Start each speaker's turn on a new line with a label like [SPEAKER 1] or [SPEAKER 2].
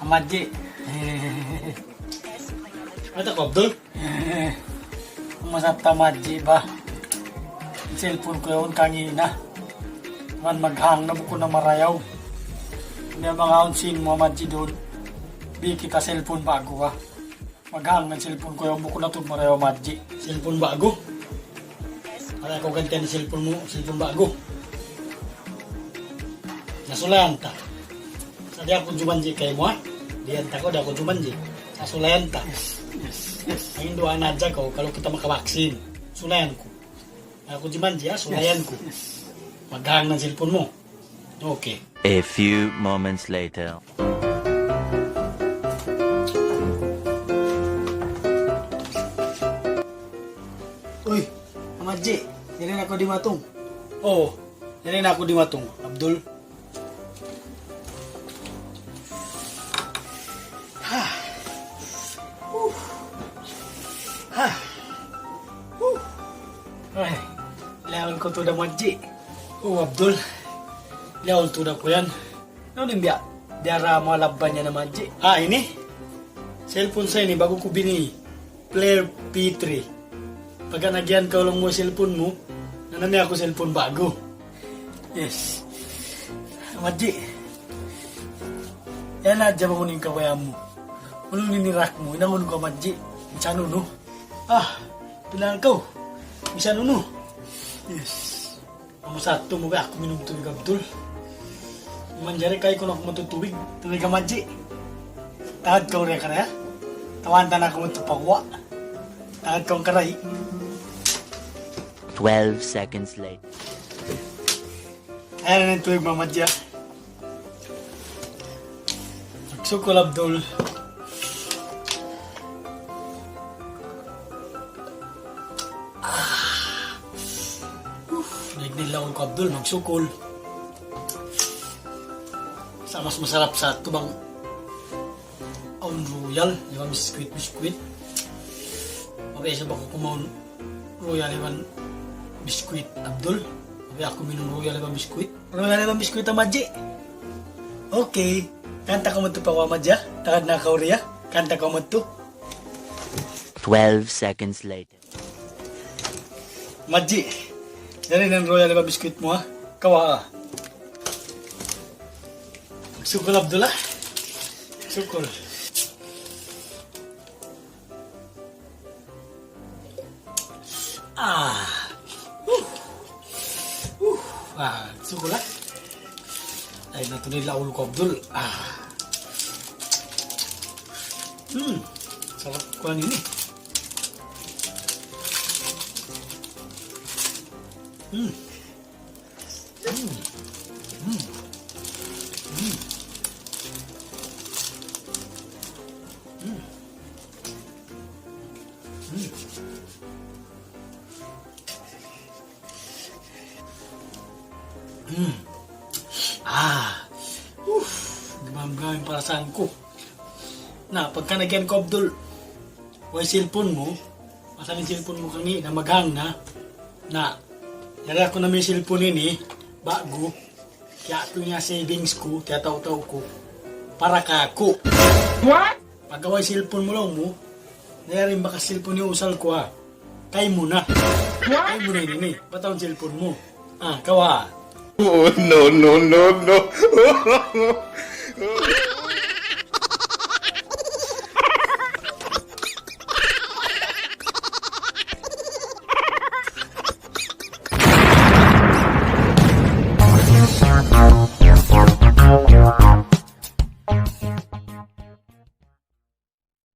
[SPEAKER 1] Amadji.
[SPEAKER 2] Ano ko, Abdul?
[SPEAKER 1] Masap tamadji ba? Cellphone ko yun kanina. Man maghang na buko na marayaw. Hindi mga unsin mo Amadji doon. Di kita cellphone bago ba? Maghang ng cellphone ko yung buko na ito marayaw Amadji.
[SPEAKER 2] Cellphone bago? Para ko gantian ni cellphone mo, cellphone bago. Nasulayan ta. Sa di ako jumanji kay mo ha? Diyan ta ko, di ako jumanji. Nasulayan ta. Ang doa na dyan ko, kalau kita makabaksin, sulayan ko. Ako jumanji ha, sulayan ko. Maghang ng cellphone mo. Okay.
[SPEAKER 3] A few moments later.
[SPEAKER 2] Uy, Amadji, hindi na ako di matong. Oo, hindi na ako di matong, Abdul.
[SPEAKER 1] Ay, lawan ko to da Amadji.
[SPEAKER 2] Oo, Abdul. Liyaw tuda ko yan.
[SPEAKER 1] Ano din biya? Diara mo laban niya na Amadji.
[SPEAKER 2] Ah, ini? Cellphone sa ini, bago ko bini. Player P3. Pagka nagyan ka lang mo cellphone mo, nanami ako cellphone bago.
[SPEAKER 1] Yes. Amadji. Yan na dyan makunin kawaya mo. Unong ninirak mo, inangon ko Amadji. Insano no?
[SPEAKER 2] Ah, pilang ko. Bisa nuno.
[SPEAKER 1] Yes.
[SPEAKER 2] Amo sa ato mo ba ako minum tubig, Abdul. Manjari kayo ko na ako matutubig.
[SPEAKER 1] Tuloy ka Amadji. Tahad ka rin ka na ya? Tawantan ako mo ito pagwa. Tahad ka ang karay.
[SPEAKER 3] 12 seconds later.
[SPEAKER 1] Ayan na yung tuwig mo Amadji.
[SPEAKER 2] Nagsukol, Abdul. Nagnilawon ko, Abdul, magsukol. Sa mas masarap sa tubang Aun Royal, di ba, biskuit. Mabaya ba ko kumaon Royal, di ba, biskuit, Abdul? Mabaya ako minum Royal, di ba, biskuit?
[SPEAKER 1] Royal na ba biskuit Amadji? Okay. Kanta ka mo ito pa Amadji. Takad na ka uriya. Kanta ka mo ito.
[SPEAKER 3] 12 seconds later.
[SPEAKER 1] Amadji. Dari ng Royal na ba biskuit mo ha? Kawa ha?
[SPEAKER 2] Magsukol, Abdul, ha? Magsukol. Magsukol, ha? Ay, natuloy laul ko, Abdul. Sarap ko lang ini. Gamam-gamam yung perasaan ko. Na, pagka nagyan ko, Abdul, huwag cellphone mo, masaling cellphone mo kanina, na maghang na, yari ako na may cellphone ini, bago, kaya ito nga savings ko, kaya taw-taw ko, para ka ako.
[SPEAKER 4] What?
[SPEAKER 2] Pagka huwag cellphone mo lang mo, nayarin baka cellphone yung usal ko ha, kay mo na. Kay mo na yun eh, ba't ang cellphone mo? Kawa.
[SPEAKER 4] Oh, no.